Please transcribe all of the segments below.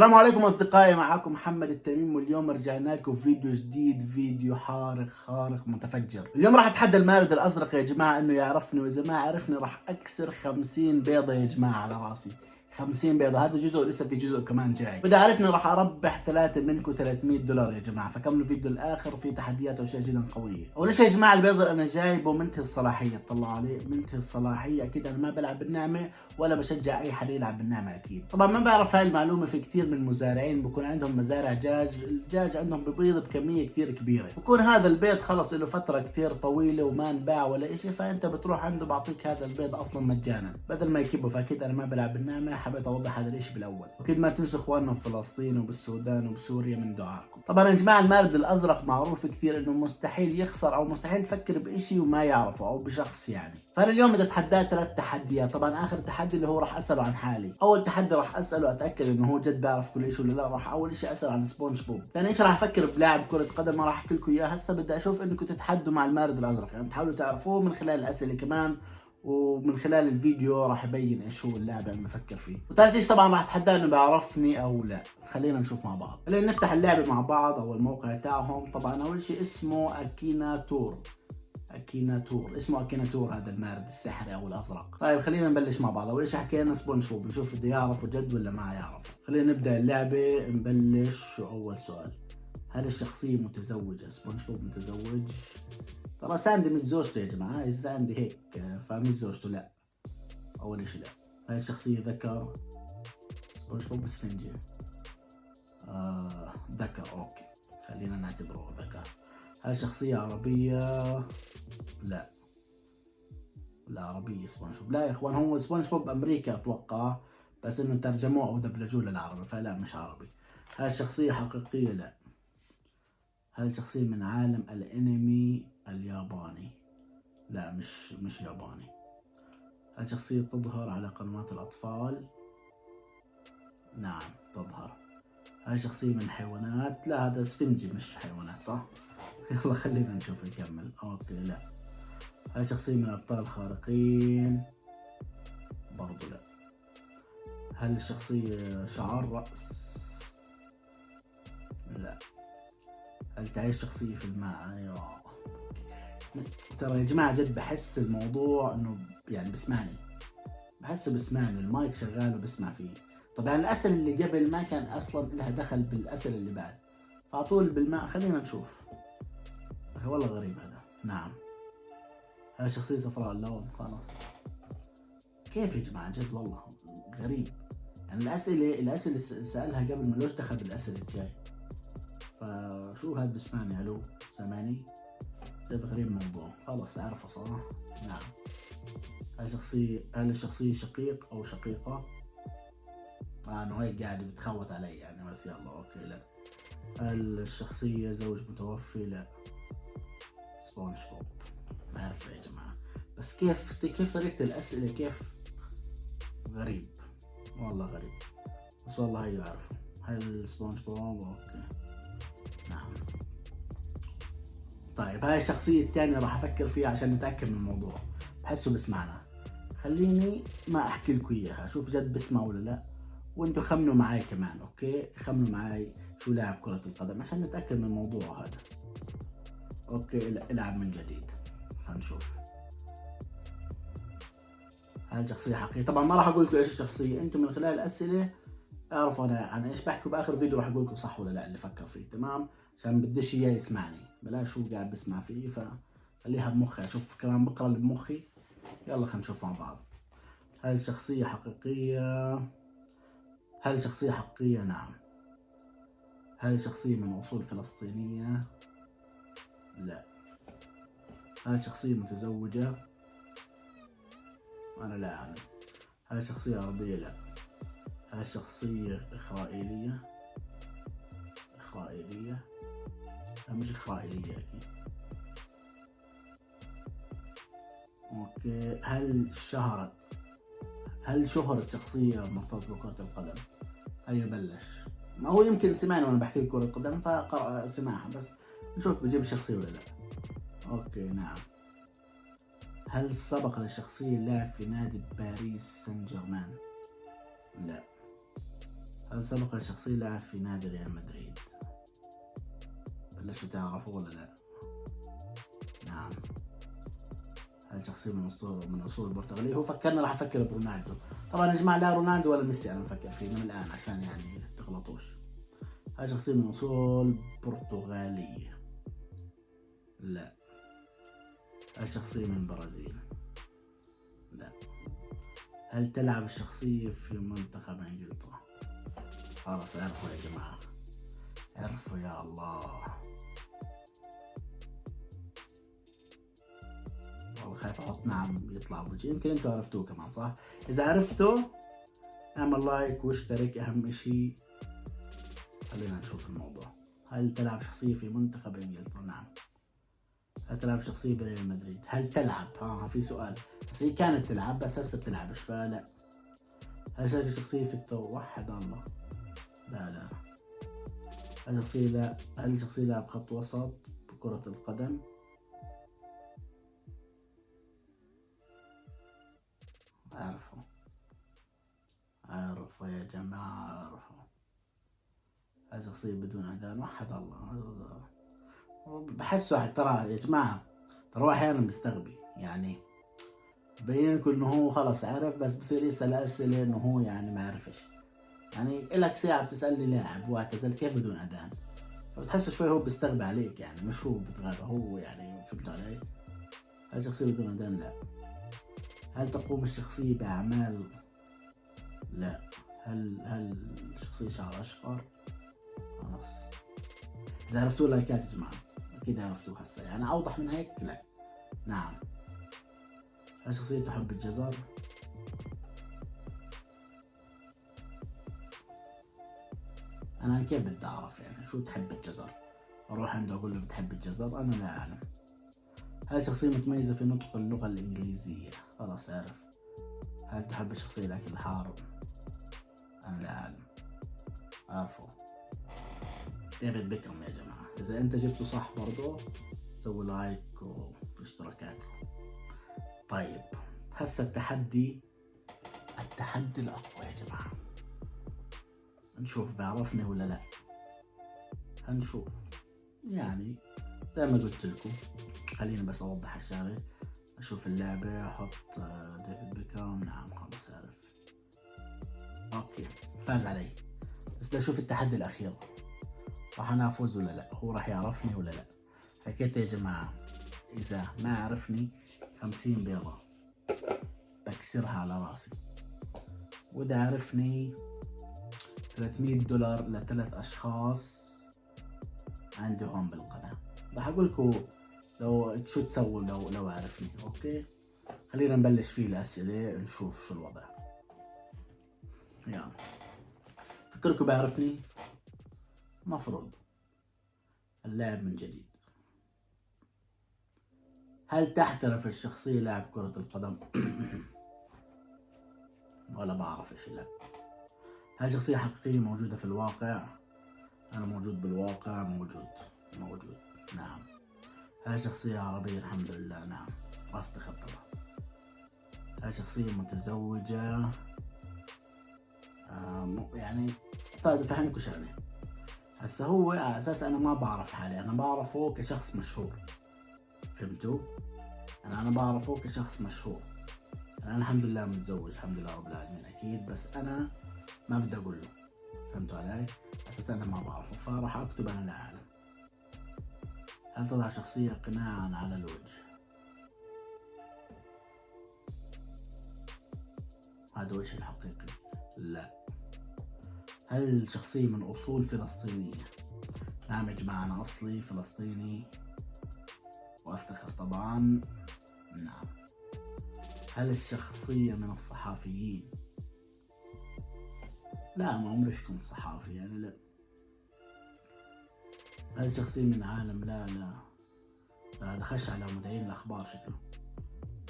السلام عليكم اصدقائي، معكم محمد التميم، واليوم رجعنا لكم فيديو جديد، فيديو خارق متفجر. اليوم راح اتحدى المارد الازرق يا جماعه انه يعرفني، واذا ما عرفني راح اكسر 50 بيضه يا جماعه على راسي. 50 بيضه، هذا جزء لسه في جزء كمان جاي. واذا عرفني راح اربح ثلاثه منكم $300 يا جماعه، فكملوا الفيديو الاخر وفي تحديات واشياء جدا قويه. اول شيء يا جماعه البيض اللي انا جايبه منتهي الصلاحيه، طلعوا عليه منتهي الصلاحيه. اكيد انا ما بلعب بالنعمه ولا بشجع اي حد يلعب بالنعمه اكيد. طبعا ما بعرف هاي المعلومه، في كثير من المزارعين بكون عندهم مزارع دجاج، الدجاج عندهم ببيض بكميه كثير كبيره، بكون هذا البيض خلص له فتره كثير طويله وما انباع ولا شيء، فانت بتروح عنده بعطيك هذا البيض اصلا مجانا بدل ما يكبه. فاكيد انا ما بلعب بالنعمه، حبيت اوضح هذا الشيء بالاول. واكيد ما تنسوا اخواننا في فلسطين وبالسودان وبسوريا من دعائكم. طبعا يا جماعه المارد الازرق معروف كثير انه مستحيل يخسر او مستحيل تفكر بشيء وما يعرفه او بشخص يعني. فانا اليوم بدي اتحداه 3 تحديات. طبعا اخر تحدي اللي هو راح اساله عن حالي. اول تحدي راح اساله اتاكد انه هو جد بيعرف كل شيء ولا لا. راح اول شيء اساله عن سبونج بوب. ثاني شيء راح افكر بلاعب كره قدم، ما راح احكي لكم اياه هسه. بدي اشوف انكم تتحدوا مع المارد الازرق، يعني تحاولوا تعرفوه من خلال الاسئله كمان، ومن خلال الفيديو راح يبين ايش هو اللاعب اللي بفكر فيه. وثالث شيء طبعا راح اتحداه انه بيعرفني او لا. خلينا نشوف مع بعض. خلينا نفتح اللعبه مع بعض او الموقع تاعهم. طبعا اول شيء اسمه اكيناتور. اكيناتور، اسمه اكيناتور هذا المارد السحري او الازرق. طيب خلينا نبلش مع بعض. اول شيء حكينا سبونج بوب، نشوف بده يعرفه جد ولا ما يعرفه. خلينا نبدا اللعبه. نبلش. اول سؤال، هل الشخصيه متزوجه؟ سبونج بوب متزوج. ترى ساندي مش زوجته يا جماعه، ساندي هيك فمش زوجته، لا. اول شيء لا. هل الشخصيه ذكر؟ سبونج بوب اسفنجي. ذكر، اوكي خلينا نعتبره ذكر. هل شخصيه عربيه؟ لا. لا عربية سبونج بوب لا يا اخوان، هو سبونج بوب امريكا اتوقع، بس انه ترجموه او دبلجوه للعربي، فلا مش عربي. هل شخصية حقيقية؟ لا. هل شخصية من عالم الانمي الياباني؟ لا مش ياباني. هل شخصية تظهر على قنوات الاطفال؟ نعم تظهر. هل شخصية من حيوانات؟ لا هذا اسفنجي مش حيوانات صح؟ يلا خلينا نشوف نكمل. اوكي لا. هل شخصية من ابطال خارقين؟ برضو لا. هل الشخصية شعر رأس؟ لا. هل تعيش شخصية في الماء؟ ايوه. ترى يا جماعة جد بحس الموضوع انه يعني بسمعني، بحسه بسمعني، المايك شغال وبسمع فيه. طبعا الأسئلة اللي قبل ما كان اصلا لها دخل بالأسئلة اللي بعد، فاطول بالماء. خلينا نشوف. والله غريب هذا. نعم. هل الشخصية صفراء اللون؟ خلاص. كيف يا جماعة جد والله غريب. يعني الأسئلة اللي سألها قبل ما لوش دخل بالأسئلة الجاي. فشو هاد بسمعني؟ الو سامعني؟ جد غريب الموضوع. خلص اعرفه صح؟ نعم. هل الشخصية شقيق او شقيقة؟ انه هيك قاعد بتخوت علي يعني، بس يلا اوكي لا. هل الشخصية زوج متوفي؟ لا. سبونج بوب. ما اعرف يا جماعة، بس كيف طريقة الأسئلة كيف غريب، والله غريب. بس والله هيو اعرفه. هل سبونج بوب؟ اوكي نعم. طيب هاي الشخصية الثانية راح أفكر فيها عشان نتأكد من الموضوع. بحسه بسمعنا. خليني ما أحكي لكم إياها، شوف جد بسمع ولا لا، وأنتوا خمنوا معي كمان. أوكي خمنوا معي شو لاعب كرة القدم عشان نتأكد من الموضوع هذا. أوكي العب من جديد. خلينا نشوف. هاي الشخصية حقيقية. طبعا ما راح أقول لكم إيش الشخصية، أنتم من خلال الأسئلة اعرفوا انا عن ايش بحكي. باخر فيديو راح اقول لكم صح ولا لا اللي فكر فيه، تمام؟ عشان بديش اياه يسمعني، بلاش هو قاعد بسمع فيه، فخليها بمخي اشوف كمان بقرا اللي بمخي. يلا خلينا نشوف مع بعض. هل الشخصية حقيقية؟ هل الشخصية حقيقية؟ نعم. هل الشخصية من اصول فلسطينية؟ لا. هل الشخصية متزوجة؟ انا لا اعلم. هل الشخصية عربية؟ لا. هل الشخصية إسرائيلية؟ إسرائيلية؟ لا مش إسرائيلية أكيد. اوكي. هل شهرت شخصية مرتبطة بكرة القدم؟ هيا بلش. ما هو يمكن سمعني وانا بحكي كرة القدم فقرأ سمعها، بس نشوف بجيب الشخصية ولا لا. اوكي نعم. هل سبق للشخصية اللعب في نادي باريس سان جيرمان؟ لا. هل سبق الشخصية لعب في نادي ريال مدريد؟ بلشوا تعرفوا ولا لا؟ نعم. هل شخصية من أصول البرتغالية؟ هو فكرنا راح أفكر برونالدو. طبعا يا جماعة لا رونالدو ولا ميسي أنا مفكر فيه من الآن عشان يعني تغلطوش. هل شخصية من أصول برتغالية؟ لا. هل شخصية من البرازيل؟ لا. هل تلعب الشخصية في منتخب إنجلترا؟ خلاص عرفوا يا جماعة، عرفوا يا الله. والله خايف احط نعم يطلع بوجه، يمكن انتوا عرفتوه كمان صح؟ اذا عرفتوا اعمل لايك واشترك اهم اشي. خلينا نشوف الموضوع. هل تلعب شخصية في منتخب انجلترا؟ نعم. هل تلعب شخصية بريال مدريد؟ هل تلعب؟ في سؤال، بس هي كانت تلعب بس هسه بتلعبش فلا. هل شارك شخصية في الثور؟ وحد الله. لا. هل شخصية لاعب خط وسط بكرة القدم؟ عرفوا يا جماعة، عرفوا. هل شخصية بدون أذان؟ وحد الله. بحس واحد ترى يا جماعة، ترى هو أحيانا بيستغبي يعني، بين لكم إنه هو خلص عرف بس بصير يسأل أسئلة إنه هو يعني ما عرفش. يعني إلك ساعة بتسألني لاعب واعتزل كيف بدون أذان، فبتحس شوي هو بيستغبي عليك يعني، مش هو بتغابى هو يعني، فهمت علي؟ هل شخصية بدون أذان؟ لا. هل تقوم الشخصية بأعمال؟ لا. هل الشخصية شعر أشقر؟ خلاص. إذا عرفتوه لايكات يا جماعة، أكيد عرفتوه هسه يعني، أوضح من هيك لا. نعم. هل شخصية تحب الجزر؟ أنا كيف بدي أعرف يعني شو تحب الجزر؟ أروح عنده أقول له بتحب الجزر؟ أنا لا أعلم. هل شخصية متميزة في نطق اللغة الإنجليزية؟ خلاص عرف. هل تحب الشخصية الأكل الحار؟ أنا لا أعلم. عارفه ديفيد بيكهام يا جماعة. إذا أنت جبته صح برضو سووا لايك واشتراكاتكم. طيب هسا التحدي الأقوى يا جماعة، نشوف بيعرفني ولا لا. هنشوف يعني، زي ما قلت لكم. خليني بس أوضح الشغلة. أشوف اللعبة أحط ديفيد بيكهام. نعم خلص عرف. أوكي فاز علي، بس بدي أشوف التحدي الأخير راح أنا أفوز ولا لا، هو راح يعرفني ولا لا. حكيت يا جماعة إذا ما عرفني 50 بيضة بكسرها على راسي، وإذا عرفني $300 ل3 أشخاص عندي هون بالقناة. راح أقول لكم لو شو تسووا لو عرفني. أوكي خلينا نبلش فيه الأسئلة نشوف شو الوضع. يعني فكركم بيعرفني؟ مفروض. اللاعب من جديد. هل تحترف الشخصية لاعب كرة القدم؟ ولا بعرف ايش اللعب. هل شخصية حقيقية موجودة في الواقع؟ أنا موجود بالواقع، موجود. نعم. هل شخصية عربية؟ الحمد لله نعم، وأفتخر طبعا. هل شخصية متزوجة؟ يعني طيب أفهمكوا شغلة. هسا هو على أساس أنا ما بعرف حالي، أنا بعرفه كشخص مشهور، فهمتوا؟ أنا بعرفه كشخص مشهور. أنا الحمد لله متزوج الحمد لله رب العالمين أكيد، بس أنا ما بدي أقول له، فهمتوا علي؟ أساس أنا ما بعرفه فراح أكتب أنا لا أعلم. هل تضع شخصية قناعا على الوجه؟ هذا وجه الحقيقي؟ لا. هل شخصية من أصول فلسطينية؟ نعم يا جماعة أنا أصلي فلسطيني وأفتخر طبعا. نعم. هل الشخصية من الصحافيين؟ لا ما عمري كنت صحافي يعني لا. هل الشخصية من عالم؟ لا هذا خش على مذيعين الأخبار شكله.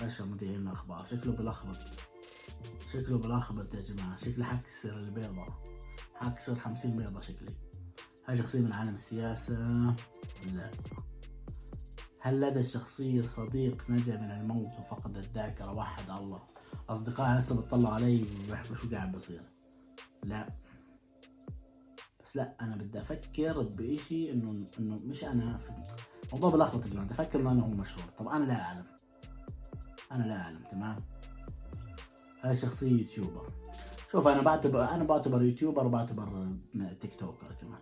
خش على مذيعين الأخبار شكله بلخبط يا جماعة. شكلي حكسر البيضة، حكسر 50 بيضة شكلي. هل شخصية من عالم السياسة؟ لا. هل لدى الشخصية صديق نجا من الموت وفقد الذاكرة؟ وحد الله. أصدقائي هسه بتطلعوا علي وبيحكوا شو قاعد بصير. لا. بس لا انا بدي افكر بإشي انه مش انا في موضوع بلخبط يا جماعه. بدي افكر انه انا هو مشهور. طب انا لا اعلم، انا لا اعلم. تمام. هاي شخصيه يوتيوبر. شوف انا بعتبر يوتيوبر وبعتبر تيك توكر كمان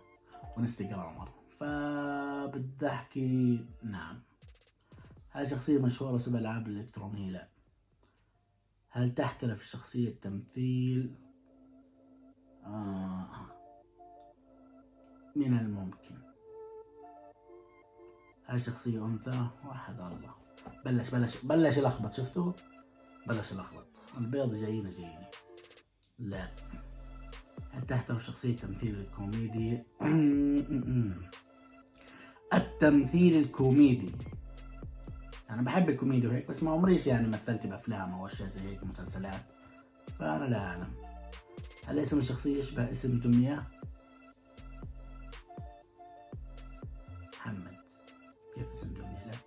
وانستغرامر. فبدي احكي نعم. هاي شخصيه مشهوره بسبب الالعاب الالكترونيه؟ لا. هل تحترف الشخصيه التمثيل؟ من الممكن. هاي شخصية أنثى؟ واحد الله. بلش يلخبط. شفتوا؟ بلش يلخبط. البيض جايين. لا. هل تحترف شخصية تمثيل الكوميدي؟ التمثيل الكوميدي. أنا بحب الكوميدي وهيك، بس ما عمريش يعني مثلت بأفلام أو أشياء زي هيك مسلسلات، فأنا لا أعلم. هل اسم الشخصية يشبه اسم دمية؟ محمد. كيف اسم دمية؟ لا،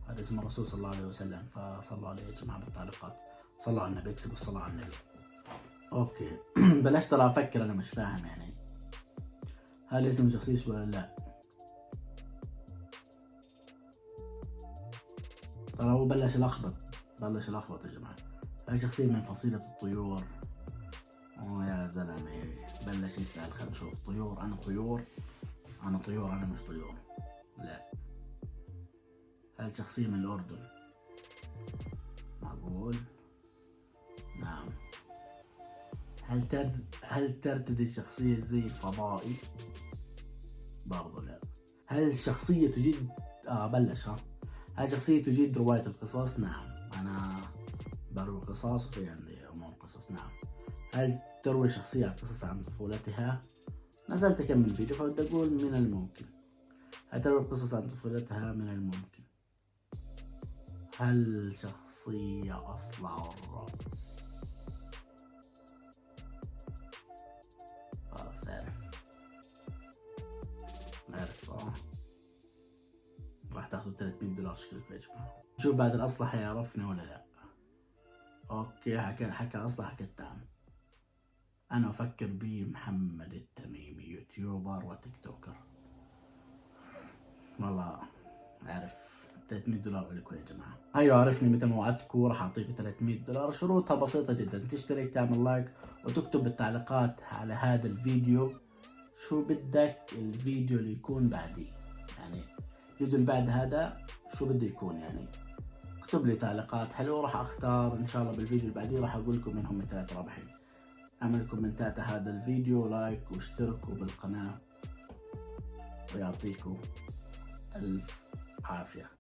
هذا اسم الرسول صلى الله عليه وسلم، فصلوا عليه يا جماعة بالتعليقات. صلوا على النبي، اكتبوا الصلاة على النبي. اوكي. بلشت ترى افكر، انا مش فاهم يعني. هل اسم الشخصية يشبه ولا لا؟ ترى هو بلش يلخبط يا جماعة. هاي شخصية من فصيلة الطيور. يا زلمة بلش يسأل. خلينا نشوف. طيور. أنا مش طيور. لا. هل شخصية من الأردن؟ معقول؟ نعم. هل ترتدي الشخصية زي الفضائي؟ برضو لا. هل الشخصية تجيد هل شخصية تجيد رواية القصص؟ نعم. أنا بروي قصص وفي عندي أمور قصص. نعم. هل تروي الشخصية قصص عن طفولتها؟ نزلت أكمل فيديو فبدي أقول من الممكن. هل تروي قصص عن طفولتها؟ من الممكن. هل شخصية أصلع الرأس؟ خلاص عارف صح؟ راح تاخذوا $300 شكلكم يا جماعة. نشوف بعد الأصلح يعرفني ولا لا. اوكي. حكى أصلح كتام. أنا أفكر بمحمد التميمي، يوتيوبر وتيك توكر. والله عارف. $300 لكم يا جماعة. أيوة عرفني مثل ما وعدتكم، راح أعطيكم $300. شروطها بسيطة جدا. تشترك، تعمل لايك، وتكتب بالتعليقات على هذا الفيديو شو بدك الفيديو اللي يكون بعديه. يعني الفيديو اللي بعد هذا شو بده يكون يعني. اكتب لي تعليقات حلوة، راح اختار ان شاء الله بالفيديو اللي بعديه راح اقول لكم منهم ال3 رابحين. اعملوا كومنتات على هذا الفيديو، لايك، واشتركوا بالقناة، ويعطيكم الف عافية.